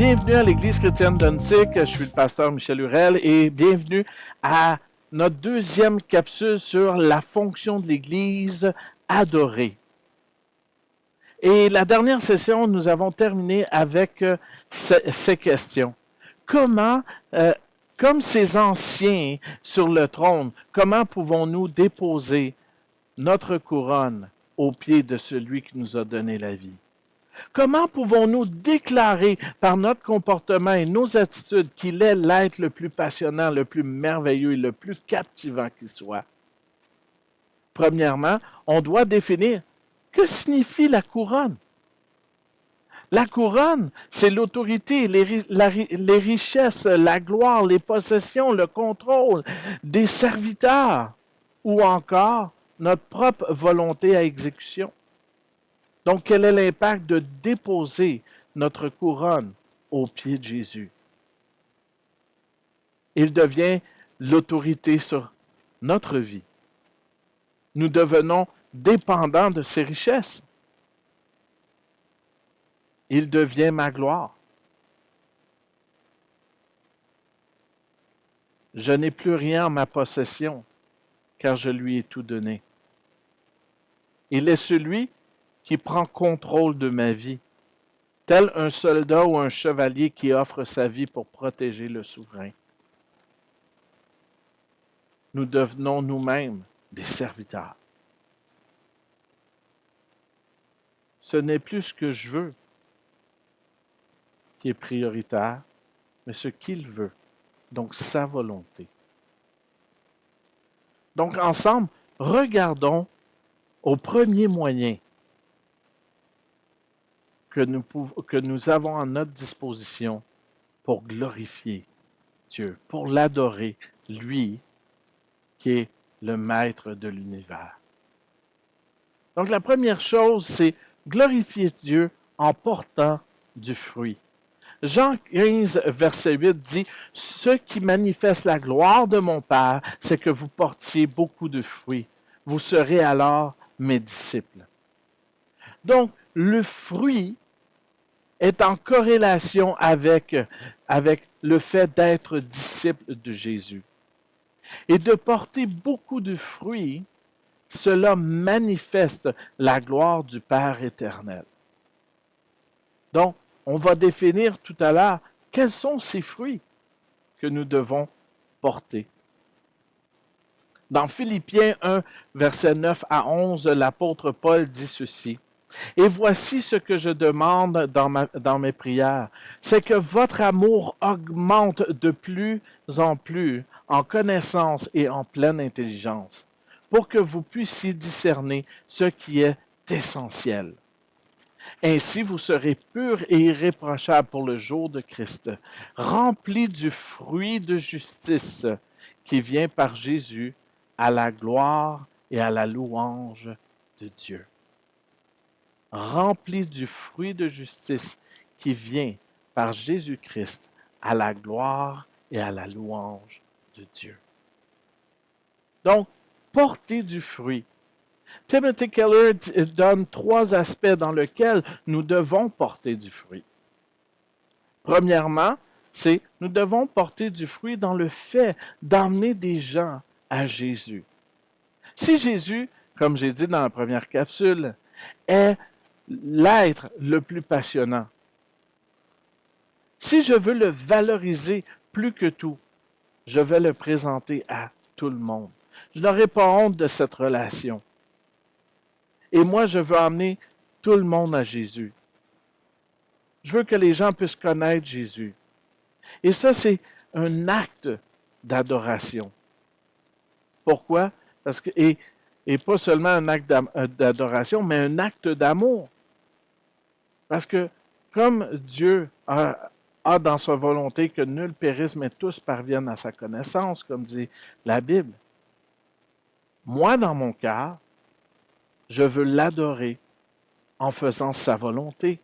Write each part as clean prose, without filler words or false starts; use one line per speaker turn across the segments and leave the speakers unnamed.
Bienvenue à l'Église chrétienne d'Untic. Je suis le pasteur Michel Hurel et bienvenue à notre deuxième capsule sur la fonction de l'Église, adorer. Et la dernière session, nous avons terminé avec ces questions. Comment, comme ces anciens sur le trône, comment pouvons-nous déposer notre couronne aux pieds de celui qui nous a donné la vie? Comment pouvons-nous déclarer par notre comportement et nos attitudes qu'il est l'être le plus passionnant, le plus merveilleux et le plus captivant qui soit? Premièrement, on doit définir que signifie la couronne. La couronne, c'est l'autorité, les richesses, la gloire, les possessions, le contrôle des serviteurs ou encore notre propre volonté à exécution. Donc, quel est l'impact de déposer notre couronne aux pieds de Jésus? Il devient l'autorité sur notre vie. Nous devenons dépendants de ses richesses. Il devient ma gloire. Je n'ai plus rien en ma possession, car je lui ai tout donné. Il est celui qui prend contrôle de ma vie, tel un soldat ou un chevalier qui offre sa vie pour protéger le souverain. Nous devenons nous-mêmes des serviteurs. Ce n'est plus ce que je veux qui est prioritaire, mais ce qu'il veut, donc sa volonté. Donc ensemble, regardons au premier moyen que nous avons à notre disposition pour glorifier Dieu, pour l'adorer, lui qui est le maître de l'univers. Donc la première chose, c'est glorifier Dieu en portant du fruit. Jean 15, verset 8 dit « Ce qui manifeste la gloire de mon Père, c'est que vous portiez beaucoup de fruits. Vous serez alors mes disciples. » Donc, le fruit est en corrélation avec le fait d'être disciple de Jésus. Et de porter beaucoup de fruits, cela manifeste la gloire du Père éternel. Donc, on va définir tout à l'heure quels sont ces fruits que nous devons porter. Dans Philippiens 1, versets 9 à 11, l'apôtre Paul dit ceci. « Et voici ce que je demande dans mes prières, c'est que votre amour augmente de plus en plus en connaissance et en pleine intelligence, pour que vous puissiez discerner ce qui est essentiel. Ainsi, vous serez purs et irréprochables pour le jour de Christ, remplis du fruit de justice qui vient par Jésus à la gloire et à la louange de Dieu. » Remplis du fruit de justice qui vient par Jésus-Christ à la gloire et à la louange de Dieu. Donc, porter du fruit. Timothy Keller donne 3 aspects dans lesquels nous devons porter du fruit. Premièrement, c'est nous devons porter du fruit dans le fait d'emmener des gens à Jésus. Si Jésus, comme j'ai dit dans la première capsule, est l'être le plus passionnant, si je veux le valoriser plus que tout, je vais le présenter à tout le monde. Je n'aurai pas honte de cette relation. Et moi, je veux emmener tout le monde à Jésus. Je veux que les gens puissent connaître Jésus. Et ça, c'est un acte d'adoration. Pourquoi? Parce que, et pas seulement un acte d'adoration, mais un acte d'amour. Parce que comme Dieu a dans sa volonté que nul périsse, mais tous parviennent à sa connaissance, comme dit la Bible, moi, dans mon cœur, je veux l'adorer en faisant sa volonté.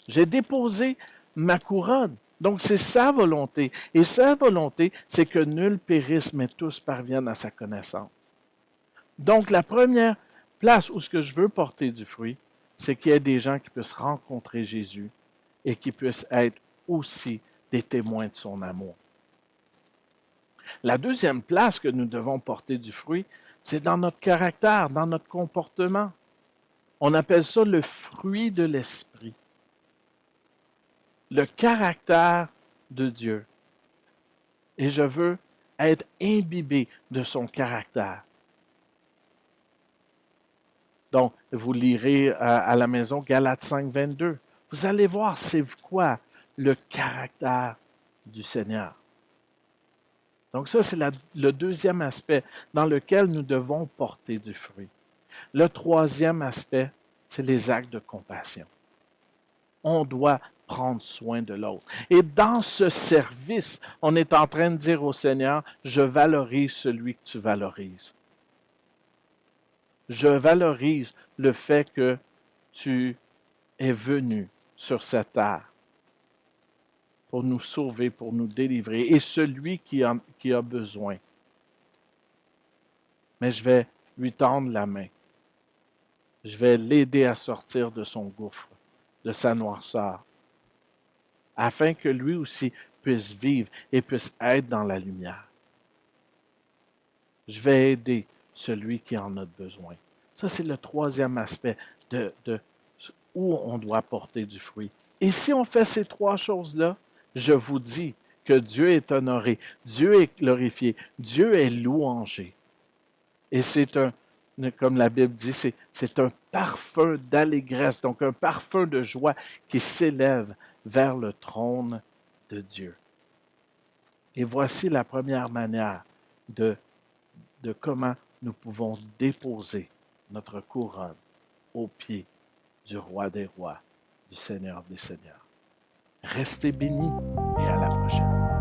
J'ai déposé ma couronne. Donc, c'est sa volonté. Et sa volonté, c'est que nul périsse, mais tous parviennent à sa connaissance. Donc, la première place où ce que je veux porter du fruit, c'est qu'il y ait des gens qui puissent rencontrer Jésus et qui puissent être aussi des témoins de son amour. La deuxième place que nous devons porter du fruit, c'est dans notre caractère, dans notre comportement. On appelle ça le fruit de l'esprit. Le caractère de Dieu. Et je veux être imbibé de son caractère. Donc, vous lirez à la maison Galates 5, 22. Vous allez voir c'est quoi le caractère du Seigneur. Donc ça, c'est le deuxième aspect dans lequel nous devons porter du fruit. Le troisième aspect, c'est les actes de compassion. On doit prendre soin de l'autre. Et dans ce service, on est en train de dire au Seigneur, je valorise celui que tu valorises. Je valorise le fait que tu es venu sur cette terre pour nous sauver, pour nous délivrer, et celui qui a besoin. Mais je vais lui tendre la main. Je vais l'aider à sortir de son gouffre, de sa noirceur, afin que lui aussi puisse vivre et puisse être dans la lumière. Je vais aider celui qui en a besoin. Ça, c'est le troisième aspect de où on doit porter du fruit. Et si on fait ces trois choses-là, je vous dis que Dieu est honoré, Dieu est glorifié, Dieu est louangé. Et c'est comme la Bible dit, c'est un parfum d'allégresse, donc un parfum de joie qui s'élève vers le trône de Dieu. Et voici la première manière de comment nous pouvons déposer notre couronne aux pieds du Roi des rois, du Seigneur des seigneurs. Restez bénis et à la prochaine.